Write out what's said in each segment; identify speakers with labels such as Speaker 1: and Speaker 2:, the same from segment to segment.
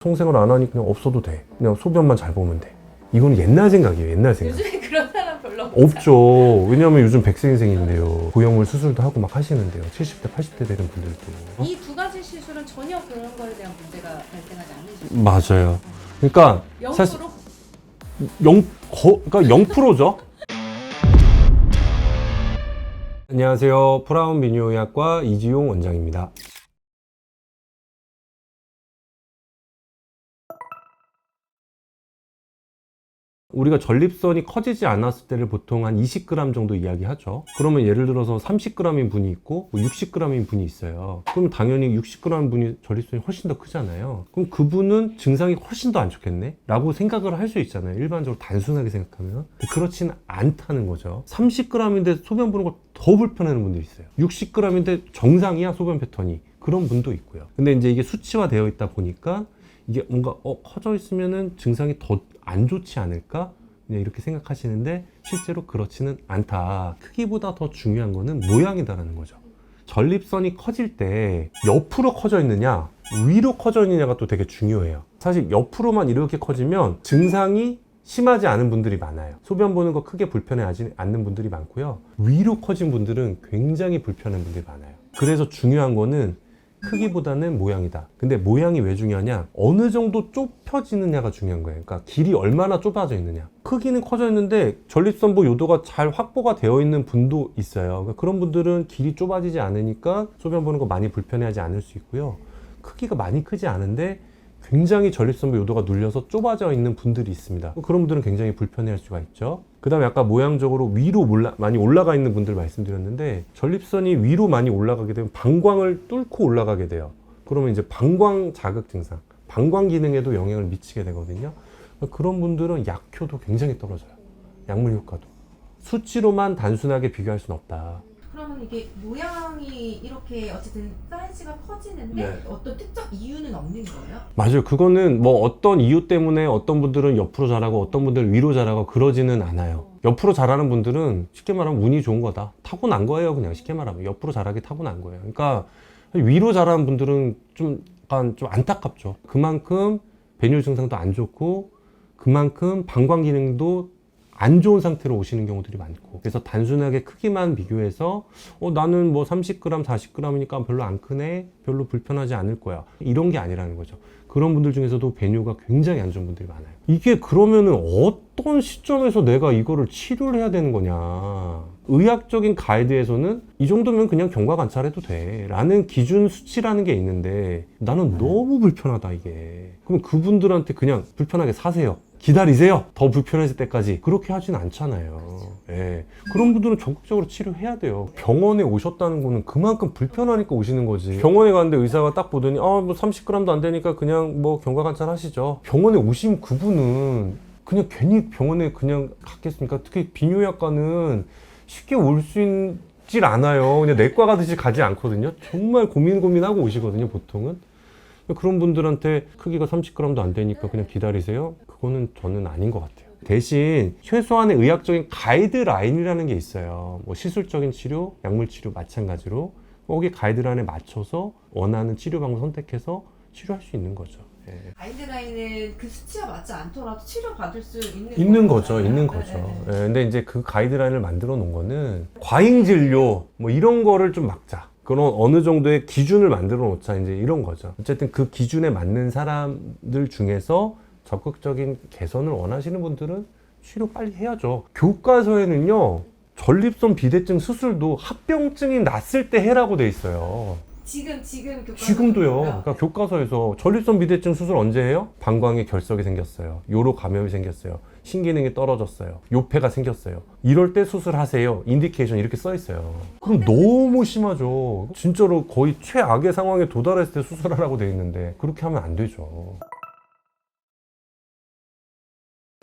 Speaker 1: 성생활 안 하니 그냥 없어도 돼. 그냥 소변만 잘 보면 돼. 이건 옛날 생각이에요. 옛날 생각.
Speaker 2: 요즘에 그런 사람 별로
Speaker 1: 없죠. 왜냐면 요즘 백세인생인데요. 고형물 수술도 하고 막 하시는데요. 70대, 80대 되는 분들도.
Speaker 2: 이 두 가지 시술은 전혀 그런 거에 대한 문제가 발생하지 않으시죠?
Speaker 1: 맞아요. 그러니까
Speaker 2: 0%?
Speaker 1: 사실 그러니까 0%죠. 안녕하세요. 프라운 미니의학과 이지용 원장입니다. 우리가 전립선이 커지지 않았을 때를 보통 한 20g 정도 이야기하죠. 그러면 예를 들어서 30g인 분이 있고 60g인 분이 있어요. 그럼 당연히 60g 분이 전립선이 훨씬 더 크잖아요. 그럼 그분은 증상이 훨씬 더 안 좋겠네? 라고 생각을 할 수 있잖아요. 일반적으로 단순하게 생각하면. 그렇지는 않다는 거죠. 30g인데 소변 보는 걸 더 불편해하는 분도 있어요. 60g인데 정상이야, 소변 패턴이. 그런 분도 있고요. 근데 이제 이게 수치화되어 있다 보니까 이게 뭔가 커져 있으면은 증상이 더 안 좋지 않을까? 그냥 이렇게 생각하시는데 실제로 그렇지는 않다. 크기보다 더 중요한 거는 모양이다라는 거죠. 전립선이 커질 때 옆으로 커져 있느냐 위로 커져 있느냐가 또 되게 중요해요. 사실 옆으로만 이렇게 커지면 증상이 심하지 않은 분들이 많아요. 소변 보는 거 크게 불편해하지 않는 분들이 많고요. 위로 커진 분들은 굉장히 불편한 분들이 많아요. 그래서 중요한 거는 크기보다는 모양이다. 근데 모양이 왜 중요하냐? 어느 정도 좁혀지느냐가 중요한 거예요. 그러니까 길이 얼마나 좁아져 있느냐. 크기는 커져 있는데 전립선부 요도가 잘 확보가 되어 있는 분도 있어요. 그러니까 그런 분들은 길이 좁아지지 않으니까 소변 보는 거 많이 불편해하지 않을 수 있고요. 크기가 많이 크지 않은데 굉장히 전립선부 요도가 눌려서 좁아져 있는 분들이 있습니다. 그런 분들은 굉장히 불편해할 수가 있죠. 그 다음에 아까 모양적으로 위로 많이 올라가 있는 분들 말씀드렸는데 전립선이 위로 많이 올라가게 되면 방광을 뚫고 올라가게 돼요. 그러면 이제 방광 자극 증상, 방광 기능에도 영향을 미치게 되거든요. 그런 분들은 약효도 굉장히 떨어져요. 약물 효과도. 수치로만 단순하게 비교할 수는 없다.
Speaker 2: 그러면 이게 모양이 이렇게 어쨌든 사이즈가 커지는데
Speaker 1: 네.
Speaker 2: 어떤 특정 이유는 없는 거예요?
Speaker 1: 맞아요. 그거는 뭐 어떤 이유 때문에 어떤 분들은 옆으로 자라고 어떤 분들은 위로 자라고 그러지는 않아요. 옆으로 자라는 분들은 쉽게 말하면 운이 좋은 거다. 타고난 거예요. 그냥 쉽게 말하면. 옆으로 자라기 타고난 거예요. 그러니까 위로 자라는 분들은 좀 약간 좀 안타깝죠. 그만큼 배뇨 증상도 안 좋고 그만큼 방광 기능도 안 좋은 상태로 오시는 경우들이 많고, 그래서 단순하게 크기만 비교해서 나는 뭐 30g, 40g이니까 별로 안 크네, 별로 불편하지 않을 거야, 이런 게 아니라는 거죠. 그런 분들 중에서도 배뇨가 굉장히 안 좋은 분들이 많아요. 이게 그러면은 어떤 시점에서 내가 이거를 치료를 해야 되는 거냐. 의학적인 가이드에서는 이 정도면 그냥 경과 관찰해도 돼 라는 기준 수치라는 게 있는데 나는 너무 불편하다 이게. 그럼 그분들한테 그냥 불편하게 사세요, 기다리세요, 더 불편해질 때까지, 그렇게 하진 않잖아요. 예. 그런 분들은 적극적으로 치료해야 돼요. 병원에 오셨다는 거는 그만큼 불편하니까 오시는 거지. 병원에 갔는데 의사가 딱 보더니 뭐 30g도 안 되니까 그냥 뭐 경과 관찰 하시죠. 병원에 오신 그분은 그냥 괜히 병원에 그냥 갔겠습니까? 특히 비뇨약과는 쉽게 올 수 있질 않아요. 그냥 내과 가듯이 가지 않거든요. 정말 고민하고 오시거든요, 보통은. 그런 분들한테 크기가 30g도 안 되니까 그냥 기다리세요? 그거는 저는 아닌 것 같아요. 대신 최소한의 의학적인 가이드라인이라는 게 있어요. 뭐 시술적인 치료, 약물 치료 마찬가지로 거기 가이드라인에 맞춰서 원하는 치료 방법 선택해서 치료할 수 있는 거죠. 예.
Speaker 2: 가이드라인은 그 수치와 맞지 않더라도 치료받을 수
Speaker 1: 있는 거죠.
Speaker 2: 거잖아요.
Speaker 1: 있는 거죠. 예, 근데 이제 그 가이드라인을 만들어 놓은 거는 과잉 진료 뭐 이런 거를 좀 막자. 그런 어느 정도의 기준을 만들어 놓자, 이제 이런 거죠. 어쨌든 그 기준에 맞는 사람들 중에서 적극적인 개선을 원하시는 분들은 치료 빨리 해야죠. 교과서에는요, 전립선 비대증 수술도 합병증이 났을 때 해라고 돼 있어요.
Speaker 2: 지금 교과서
Speaker 1: 지금도요. 그러니까 교과서에서 전립선 비대증 수술 언제 해요? 방광에 결석이 생겼어요. 요로 감염이 생겼어요. 신기능이 떨어졌어요. 요폐가 생겼어요. 이럴 때 수술하세요. 인디케이션 이렇게 써 있어요. 그럼 너무 심하죠. 진짜로 거의 최악의 상황에 도달했을 때 수술하라고 돼 있는데 그렇게 하면 안 되죠.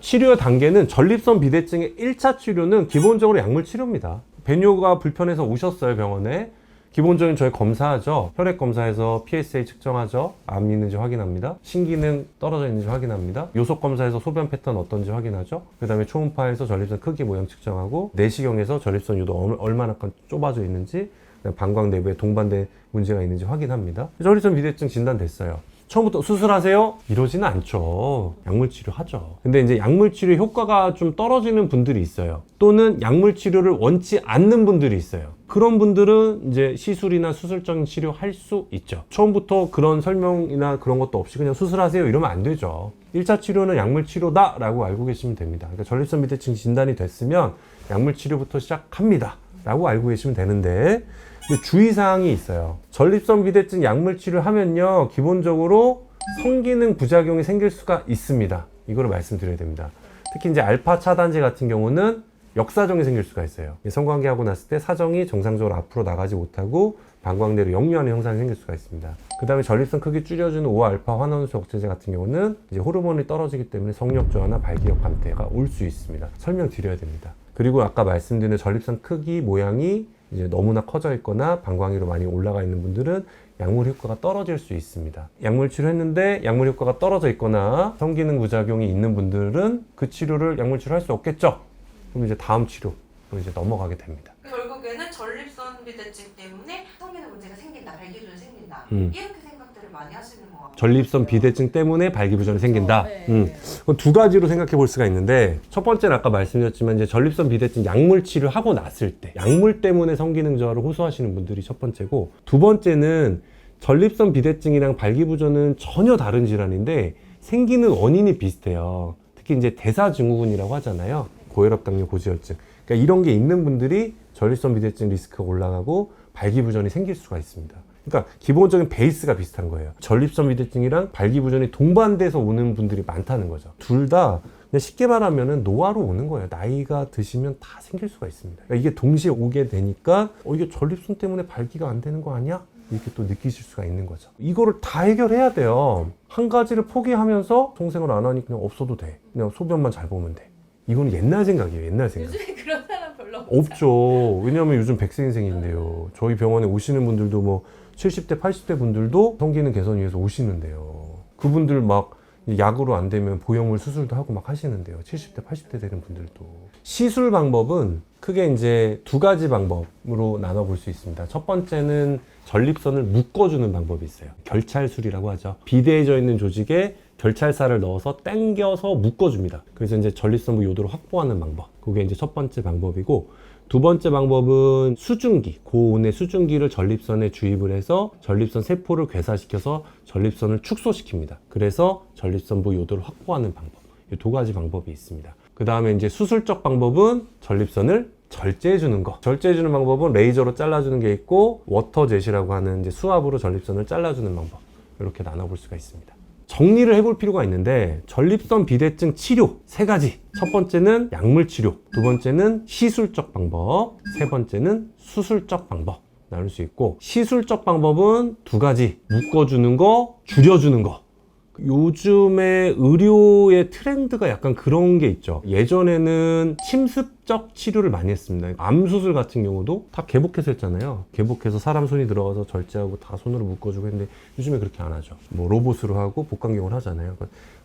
Speaker 1: 치료 단계는 전립선 비대증의 1차 치료는 기본적으로 약물 치료입니다. 배뇨가 불편해서 오셨어요, 병원에. 기본적인 저희 검사하죠. 혈액 검사에서 PSA 측정하죠. 암이 있는지 확인합니다. 신기능 떨어져 있는지 확인합니다. 요속 검사에서 소변 패턴 어떤지 확인하죠. 그 다음에 초음파에서 전립선 크기 모양 측정하고, 내시경에서 전립선 유도 얼마나 좁아져 있는지, 방광 내부에 동반된 문제가 있는지 확인합니다. 전립선 비대증 진단됐어요. 처음부터 수술하세요? 이러지는 않죠. 약물 치료하죠. 근데 이제 약물 치료 효과가 좀 떨어지는 분들이 있어요. 또는 약물 치료를 원치 않는 분들이 있어요. 그런 분들은 이제 시술이나 수술적인 치료 할 수 있죠. 처음부터 그런 설명이나 그런 것도 없이 그냥 수술하세요 이러면 안 되죠. 1차 치료는 약물 치료다 라고 알고 계시면 됩니다. 그러니까 전립선 비대증 진단이 됐으면 약물 치료부터 시작합니다 라고 알고 계시면 되는데, 근데 주의사항이 있어요. 전립선 비대증 약물 치료를 하면요, 기본적으로 성기능 부작용이 생길 수가 있습니다. 이거를 말씀드려야 됩니다. 특히 이제 알파 차단제 같은 경우는 역사정이 생길 수가 있어요. 성관계하고 났을 때 사정이 정상적으로 앞으로 나가지 못하고 방광대로 역류하는 형상이 생길 수가 있습니다. 그 다음에 전립선 크기 줄여주는 5알파 환원수 억제제 같은 경우는 이제 호르몬이 떨어지기 때문에 성력 저하나 발기력 감퇴가 올 수 있습니다. 설명드려야 됩니다. 그리고 아까 말씀드린 전립선 크기 모양이 이제 너무나 커져 있거나 방광위로 많이 올라가 있는 분들은 약물 효과가 떨어질 수 있습니다. 약물 치료했는데 약물 효과가 떨어져 있거나 성기능 부작용이 있는 분들은 그 치료를 약물 치료할 수 없겠죠. 그럼 이제 다음 치료로 이제 넘어가게 됩니다.
Speaker 2: 결국에는 전립선 비대증 때문에 성기능 문제가 생긴다, 발기부전이 생긴다, 이렇게 생각들을 많이 하시는 것 같아요.
Speaker 1: 전립선 비대증 때문에 발기부전이 생긴다.
Speaker 2: 네.
Speaker 1: 그건 두 가지로 생각해 볼 수가 있는데, 첫 번째는 아까 말씀드렸지만 이제 전립선 비대증 약물 치료하고 났을 때 약물 때문에 성기능 저하를 호소하시는 분들이 첫 번째고, 두 번째는 전립선 비대증이랑 발기부전은 전혀 다른 질환인데 생기는 원인이 비슷해요. 특히 이제 대사증후군이라고 하잖아요. 고혈압, 당뇨, 고지혈증. 그러니까 이런 게 있는 분들이 전립선 비대증 리스크가 올라가고 발기부전이 생길 수가 있습니다. 그러니까 기본적인 베이스가 비슷한 거예요. 전립선 비대증이랑 발기부전이 동반돼서 오는 분들이 많다는 거죠. 둘 다 그냥 쉽게 말하면 노화로 오는 거예요. 나이가 드시면 다 생길 수가 있습니다. 그러니까 이게 동시에 오게 되니까 이게 전립선 때문에 발기가 안 되는 거 아니야? 이렇게 또 느끼실 수가 있는 거죠. 이거를 다 해결해야 돼요. 한 가지를 포기하면서 성생활 안 하니 그냥 없어도 돼. 그냥 소변만 잘 보면 돼. 이거는 옛날 생각이에요. 옛날 생각.
Speaker 2: 요즘에 그런 사람 별로
Speaker 1: 없죠. 왜냐하면 요즘 100세인생인데요. 저희 병원에 오시는 분들도 뭐 70대, 80대 분들도 성기능 개선 위해서 오시는데요. 그분들 막 약으로 안 되면 보형물 수술도 하고 막 하시는데요. 70대, 80대 되는 분들도. 시술 방법은 크게 이제 두 가지 방법으로 나눠볼 수 있습니다. 첫 번째는 전립선을 묶어주는 방법이 있어요. 결찰술이라고 하죠. 비대해져 있는 조직에 결찰사를 넣어서 당겨서 묶어줍니다. 그래서 이제 전립선부 요도를 확보하는 방법. 그게 이제 첫 번째 방법이고, 두 번째 방법은 수증기, 고온의 수증기를 전립선에 주입을 해서 전립선 세포를 괴사시켜서 전립선을 축소시킵니다. 그래서 전립선부 요도를 확보하는 방법. 이 두 가지 방법이 있습니다. 그 다음에 이제 수술적 방법은 전립선을 절제해주는 거. 절제해주는 방법은 레이저로 잘라주는 게 있고, 워터젯이라고 하는 이제 수압으로 전립선을 잘라주는 방법. 이렇게 나눠볼 수가 있습니다. 정리를 해볼 필요가 있는데, 전립선 비대증 치료 세 가지. 첫 번째는 약물 치료, 두 번째는 시술적 방법, 세 번째는 수술적 방법 나눌 수 있고, 시술적 방법은 두 가지. 묶어주는 거, 줄여주는 거. 요즘에 의료의 트렌드가 약간 그런 게 있죠. 예전에는 침습적 치료를 많이 했습니다. 암 수술 같은 경우도 다 개복해서 했잖아요. 개복해서 사람 손이 들어가서 절제하고 다 손으로 묶어주고 했는데 요즘에 그렇게 안 하죠. 뭐 로봇으로 하고 복강경을 하잖아요.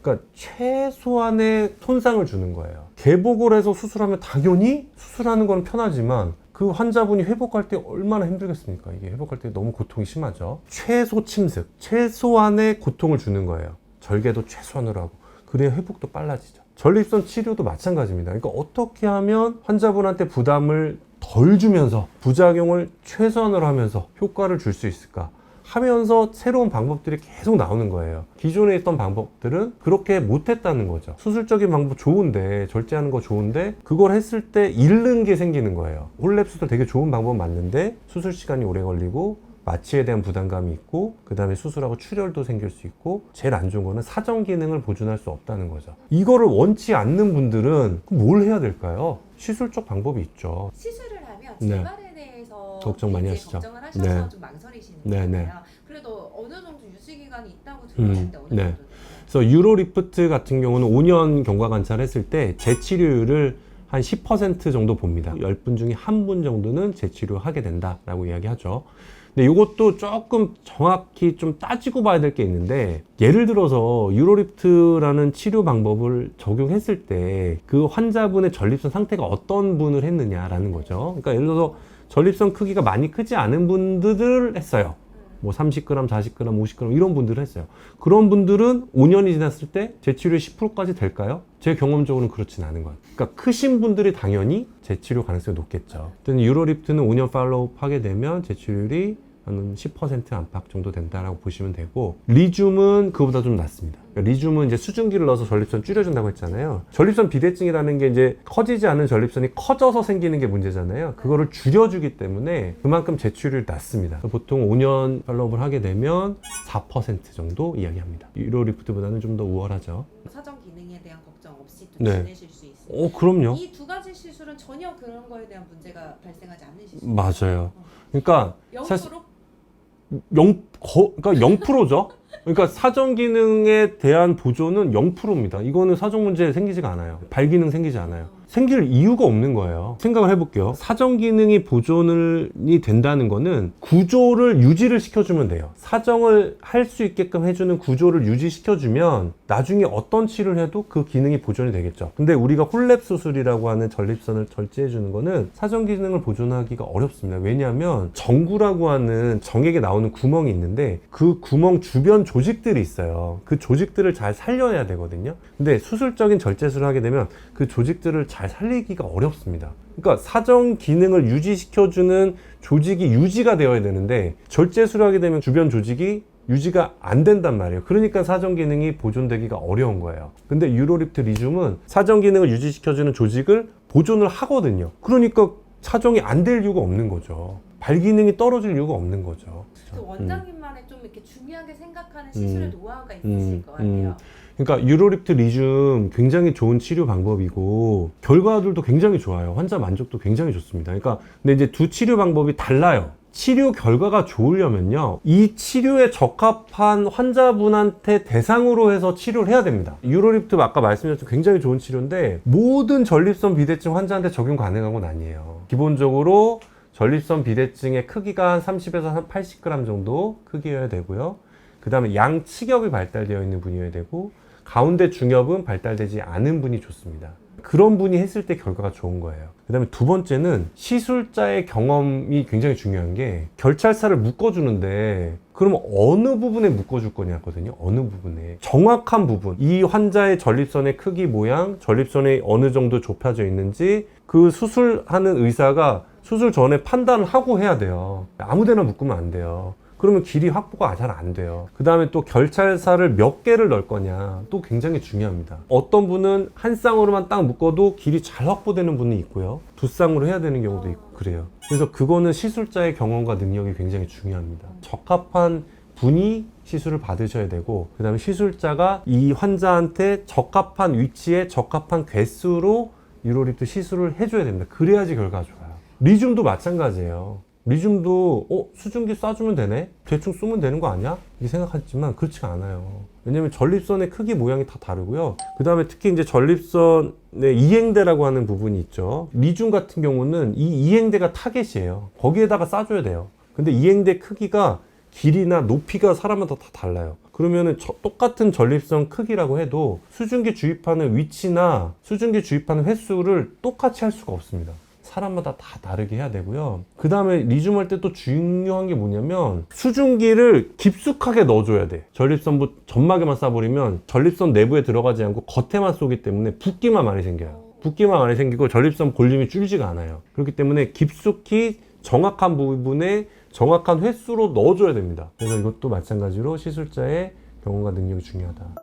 Speaker 1: 그러니까 최소한의 손상을 주는 거예요. 개복을 해서 수술하면 당연히 수술하는 건 편하지만 그 환자분이 회복할 때 얼마나 힘들겠습니까? 이게 회복할 때 너무 고통이 심하죠. 최소 침습, 최소한의 고통을 주는 거예요. 절개도 최소한으로 하고, 그래야 회복도 빨라지죠. 전립선 치료도 마찬가지입니다. 그러니까 어떻게 하면 환자분한테 부담을 덜 주면서 부작용을 최소한으로 하면서 효과를 줄 수 있을까 하면서 새로운 방법들이 계속 나오는 거예요. 기존에 있던 방법들은 그렇게 못했다는 거죠. 수술적인 방법 좋은데, 절제하는 거 좋은데 그걸 했을 때 잃는 게 생기는 거예요. 홀랩 수술 되게 좋은 방법 맞는데 수술 시간이 오래 걸리고 마취에 대한 부담감이 있고, 그 다음에 수술하고 출혈도 생길 수 있고, 제일 안 좋은 거는 사정 기능을 보존할 수 없다는 거죠. 이거를 원치 않는 분들은 뭘 해야 될까요? 시술적 방법이 있죠.
Speaker 2: 시술을 하면
Speaker 1: 네.
Speaker 2: 재발에 대해서
Speaker 1: 걱정 많이
Speaker 2: 이제
Speaker 1: 하시죠.
Speaker 2: 걱정을 하셔서
Speaker 1: 네.
Speaker 2: 좀 망설이시는
Speaker 1: 네,
Speaker 2: 거잖아요.
Speaker 1: 네.
Speaker 2: 그래도 어느 정도 유지 기간이 있다고 들었는데 어느
Speaker 1: 네.
Speaker 2: 정도?
Speaker 1: 그래서 유로리프트 같은 경우는 5년 경과 관찰했을 때 재치료율을 한 10% 정도 봅니다. 10분 중에 1분 정도는 재치료하게 된다라고 이야기하죠. 근데 이것도 조금 정확히 좀 따지고 봐야 될 게 있는데, 예를 들어서 유로리프트라는 치료 방법을 적용했을 때 그 환자분의 전립선 상태가 어떤 분을 했느냐라는 거죠. 그러니까 예를 들어서 전립선 크기가 많이 크지 않은 분들을 했어요. 뭐 30g, 40g, 50g 이런 분들을 했어요. 그런 분들은 5년이 지났을 때 재치료율이 10%까지 될까요? 제 경험적으로는 그렇진 않은 것 같아요. 그러니까 크신 분들이 당연히 재치료 가능성이 높겠죠. 유로리프트는 5년 팔로우업 하게 되면 재치료율이 한 10% 안팎 정도 된다라고 보시면 되고, 리줌은 그보다 좀 낮습니다. 그러니까 리줌은 이제 수증기를 넣어서 전립선 줄여준다고 했잖아요. 전립선 비대증이라는 게 이제 커지지 않은 전립선이 커져서 생기는 게 문제잖아요. 그거를 줄여주기 때문에 그만큼 재치료율이 낮습니다. 보통 5년 팔로우업을 하게 되면 4% 정도 이야기합니다. 유로리프트보다는 좀 더 우월하죠.
Speaker 3: 사정 기능에 대한 걱정 없이 또
Speaker 1: 네.
Speaker 3: 지내실 수 있습니다.
Speaker 1: 그럼요.
Speaker 3: 이 두 가지 시술은 전혀 그런 거에 대한 문제가 발생하지 않는 시술.
Speaker 1: 맞아요. 그러니까
Speaker 3: 0%?
Speaker 1: 사실 그러니까 0%죠. 그러니까 사정 기능에 대한 보존은 0%입니다. 이거는 사정 문제 생기지가 않아요. 발기능 생기지 않아요. 생길 이유가 없는 거예요. 생각을 해볼게요. 사정 기능이 보존이 된다는 거는 구조를 유지를 시켜주면 돼요. 사정을 할 수 있게끔 해주는 구조를 유지시켜주면 나중에 어떤 치료를 해도 그 기능이 보존이 되겠죠. 근데 우리가 홀랩 수술이라고 하는 전립선을 절제해주는 거는 사정 기능을 보존하기가 어렵습니다. 왜냐하면 정구라고 하는 정액에 나오는 구멍이 있는데 그 구멍 주변 조직들이 있어요. 그 조직들을 잘 살려야 되거든요. 근데 수술적인 절제술을 하게 되면 그 조직들을 잘 살리기가 어렵습니다. 그러니까 사정 기능을 유지시켜주는 조직이 유지가 되어야 되는데 절제술을 하게 되면 주변 조직이 유지가 안 된단 말이에요. 그러니까 사정 기능이 보존되기가 어려운 거예요. 근데 유로리프트 리줌은 사정 기능을 유지시켜주는 조직을 보존을 하거든요. 그러니까 사정이 안 될 이유가 없는 거죠. 발기능이 떨어질 이유가 없는 거죠.
Speaker 3: 그 원장님만의 좀 이렇게 중요하게 생각하는 시술의 노하우가 있으실 것 같아요.
Speaker 1: 그러니까 유로리프트 리줌 굉장히 좋은 치료 방법이고 결과들도 굉장히 좋아요. 환자 만족도 굉장히 좋습니다. 그러니까 근데 이제 두 치료 방법이 달라요. 치료 결과가 좋으려면요, 이 치료에 적합한 환자분한테 대상으로 해서 치료를 해야 됩니다. 유로리프트 아까 말씀드렸던 굉장히 좋은 치료인데 모든 전립선 비대증 환자한테 적용 가능한 건 아니에요. 기본적으로 전립선 비대증의 크기가 한 30에서 한 80g 정도 크기여야 되고요. 그 다음에 양측엽이 발달되어 있는 분이어야 되고 가운데 중엽은 발달되지 않은 분이 좋습니다. 그런 분이 했을 때 결과가 좋은 거예요. 그 다음에 두 번째는 시술자의 경험이 굉장히 중요한 게 결찰사를 묶어주는데 그럼 어느 부분에 묶어줄 거냐거든요. 어느 부분에. 정확한 부분. 이 환자의 전립선의 크기 모양, 전립선이 어느 정도 좁혀져 있는지 그 수술하는 의사가 수술 전에 판단을 하고 해야 돼요. 아무 데나 묶으면 안 돼요. 그러면 길이 확보가 잘 안 돼요. 그 다음에 또 결찰사를 몇 개를 넣을 거냐 또 굉장히 중요합니다. 어떤 분은 한 쌍으로만 딱 묶어도 길이 잘 확보되는 분이 있고요. 두 쌍으로 해야 되는 경우도 있고 그래요. 그래서 그거는 시술자의 경험과 능력이 굉장히 중요합니다. 적합한 분이 시술을 받으셔야 되고 그 다음에 시술자가 이 환자한테 적합한 위치에 적합한 개수로 유로리프트 시술을 해줘야 됩니다. 그래야지 결과가 좋아요. 리줌도 마찬가지예요. 리줌도 수증기 쏴주면 되네? 대충 쏘면 되는 거 아니야? 이렇게 생각하지만 그렇지가 않아요. 왜냐면 전립선의 크기 모양이 다 다르고요. 그 다음에 특히 이제 전립선의 이행대라고 하는 부분이 있죠. 리줌 같은 경우는 이 이행대가 타겟이에요. 거기에다가 쏴줘야 돼요. 근데 이행대 크기가 길이나 높이가 사람마다 다 달라요. 그러면은 똑같은 전립선 크기라고 해도 수증기 주입하는 위치나 수증기 주입하는 횟수를 똑같이 할 수가 없습니다. 사람마다 다 다르게 해야 되고요. 그 다음에 리줌 할 때 또 중요한 게 뭐냐면 수증기를 깊숙하게 넣어줘야 돼. 전립선 점막에만 쏴버리면 전립선 내부에 들어가지 않고 겉에만 쏘기 때문에 붓기만 많이 생겨요. 붓기만 많이 생기고 전립선 볼륨이 줄지가 않아요. 그렇기 때문에 깊숙이 정확한 부분에 정확한 횟수로 넣어줘야 됩니다. 그래서 이것도 마찬가지로 시술자의 경험과 능력이 중요하다.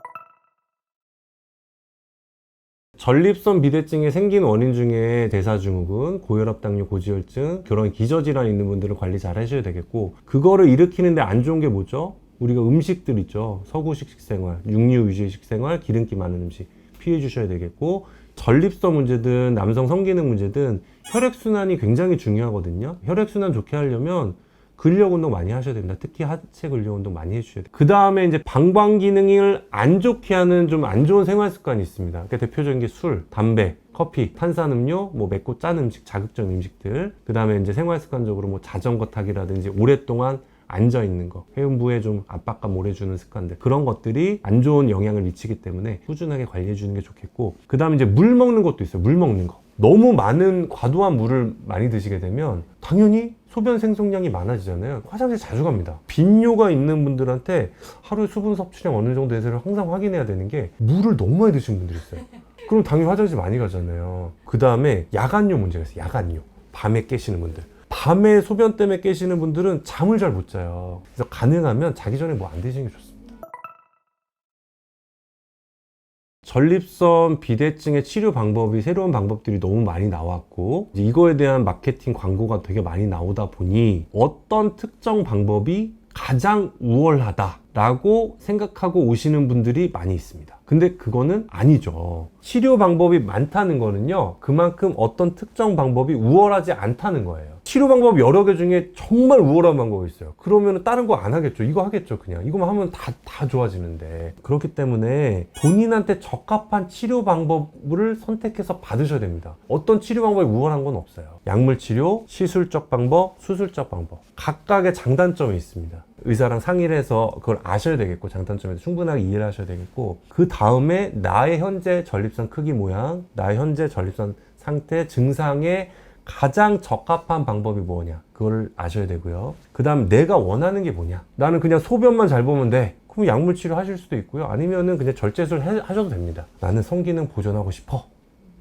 Speaker 1: 전립선 비대증이 생긴 원인 중에 대사증후군, 고혈압, 당뇨, 고지혈증, 그런 기저질환 있는 분들은 관리 잘 하셔야 되겠고 그거를 일으키는데 안 좋은 게 뭐죠? 우리가 음식들 있죠. 서구식 식생활, 육류 위주의 식생활, 기름기 많은 음식 피해 주셔야 되겠고 전립선 문제든 남성 성기능 문제든 혈액순환이 굉장히 중요하거든요. 혈액순환 좋게 하려면 근력 운동 많이 하셔야 됩니다. 특히 하체 근력 운동 많이 해주셔야 돼요. 그 다음에 이제 방광 기능을 안 좋게 하는 좀 안 좋은 생활 습관이 있습니다. 그러니까 대표적인 게 술, 담배, 커피, 탄산음료, 뭐 맵고 짠 음식, 자극적인 음식들. 그 다음에 이제 생활 습관적으로 뭐 자전거 타기라든지 오랫동안 앉아 있는 거, 회음부에 좀 압박감 오래 주는 습관들, 그런 것들이 안 좋은 영향을 미치기 때문에 꾸준하게 관리해 주는 게 좋겠고 그 다음에 이제 물 먹는 것도 있어요. 물 먹는 거. 너무 많은 과도한 물을 많이 드시게 되면 당연히 소변 생성량이 많아지잖아요. 화장실 자주 갑니다. 빈뇨가 있는 분들한테 하루에 수분 섭취량 어느 정도 되는지를 항상 확인해야 되는 게 물을 너무 많이 드시는 분들이 있어요. 그럼 당연히 화장실 많이 가잖아요. 그 다음에 야간뇨 문제가 있어요. 야간뇨. 밤에 깨시는 분들. 밤에 소변 때문에 깨시는 분들은 잠을 잘 못 자요. 그래서 가능하면 자기 전에 뭐 안 드시는 게 좋습니다. 전립선 비대증의 치료 방법이 새로운 방법들이 너무 많이 나왔고 이거에 대한 마케팅 광고가 되게 많이 나오다 보니 어떤 특정 방법이 가장 우월하다라고 생각하고 오시는 분들이 많이 있습니다. 근데 그거는 아니죠. 치료 방법이 많다는 거는요, 그만큼 어떤 특정 방법이 우월하지 않다는 거예요. 치료 방법 여러 개 중에 정말 우월한 방법이 있어요. 그러면 다른 거 안 하겠죠. 이거 하겠죠. 그냥 이거만 하면 다 좋아지는데. 그렇기 때문에 본인한테 적합한 치료 방법을 선택해서 받으셔야 됩니다. 어떤 치료 방법이 우월한 건 없어요. 약물 치료, 시술적 방법, 수술적 방법, 각각의 장단점이 있습니다. 의사랑 상의를 해서 그걸 아셔야 되겠고, 장단점에 대해서 충분하게 이해를 하셔야 되겠고, 그 다음에 나의 현재 전립선 크기 모양, 나의 현재 전립선 상태, 증상에 가장 적합한 방법이 뭐냐, 그걸 아셔야 되고요. 그 다음 내가 원하는 게 뭐냐. 나는 그냥 소변만 잘 보면 돼. 그럼 약물 치료 하실 수도 있고요. 아니면은 그냥 절제술 하셔도 됩니다. 나는 성기능 보존하고 싶어.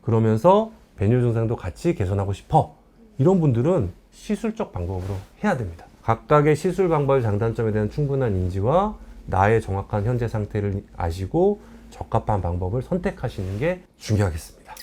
Speaker 1: 그러면서 배뇨 증상도 같이 개선하고 싶어. 이런 분들은 시술적 방법으로 해야 됩니다. 각각의 시술 방법의 장단점에 대한 충분한 인지와 나의 정확한 현재 상태를 아시고 적합한 방법을 선택하시는 게 중요하겠습니다.